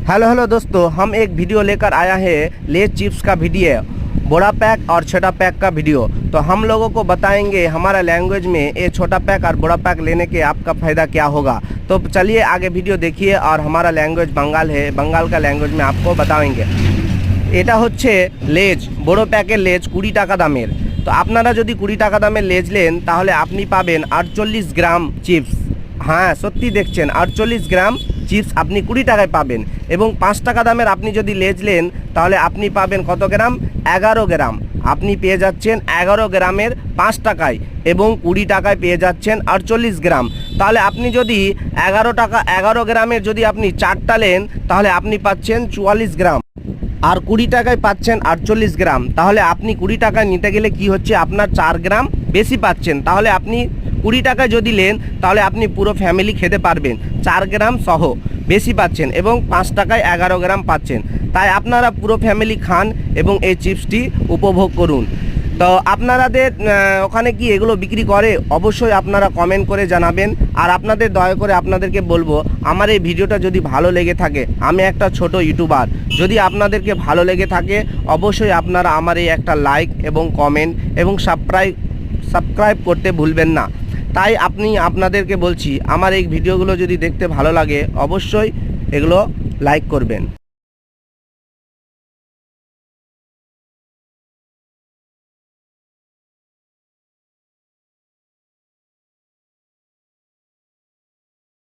Hello hello दोस्तों, हम एक वीडियो लेकर आया है लेज चिप्स का वीडियो, बड़ा पैक और छोटा पैक का वीडियो। तो हम लोगों को बताएंगे हमारा लैंग्वेज में ये छोटा पैक और बड़ा पैक लेने के आपका फ़ायदा क्या होगा। तो चलिए आगे वीडियो देखिए। और हमारा लैंग्वेज बंगाल है, बंगाल का लैंग्वेज में आपको बताएंगे। এটা হচ্ছে লেজ, বড় প্যাকের লেজ 20 টাকা দামের। তো আপনারা যদি 20 টাকা দামের লেজ নেন তাহলে আপনি পাবেন 48 গ্রাম চিপস। হ্যাঁ, সত্যি দেখছেন, 48 গ্রাম চিপস আপনি 20 টাকায় পাবেন। এবং 5 টাকা দামের আপনি যদি লেজ নেন তাহলে আপনি পাবেন কত গ্রাম? 11 গ্রাম। আপনি পেয়ে যাচ্ছেন 11 গ্রামের 5 টাকায় এবং 20 টাকায় পেয়ে যাচ্ছেন 48 গ্রাম। তাহলে আপনি যদি 11 গ্রামের যদি আপনি 4টা নেন তাহলে আপনি পাচ্ছেন 44 গ্রাম। আর 20 টাকায় পাচ্ছেন 48 গ্রাম। তাহলে আপনি 20 টাকায় নিতে গেলে কি হচ্ছে, আপনার 4 গ্রাম বেশি পাচ্ছেন। তাহলে আপনি 20 টাকায় যদি নেন তাহলে আপনি পুরো ফ্যামিলি খেতে পারবেন, 4 গ্রাম সহ বেশি পাচ্ছেন এবং 5 টাকায় 11 গ্রাম পাচ্ছেন। তাই আপনারা পুরো ফ্যামিলি খান এবং এই চিপসটি উপভোগ করুন। তো আপনাদের ওখানে কি এগুলো বিক্রি করে? অবশ্যই আপনারা কমেন্ট করে জানাবেন। আর আপনাদের দয়া করে আপনাদেরকে বলবো, আমার এই ভিডিওটা যদি ভালো লেগে থাকে, আমি একটা ছোট ইউটিউবার, যদি আপনাদেরকে ভালো লেগে থাকে অবশ্যই আপনারা আমার এই একটা লাইক এবং কমেন্ট এবং সাবস্ক্রাইব করতে ভুলবেন না। তাই আপনাদেরকে বলছি, আমার এই ভিডিওগুলো যদি দেখতে ভালো লাগে অবশ্যই এগুলো লাইক করবেন।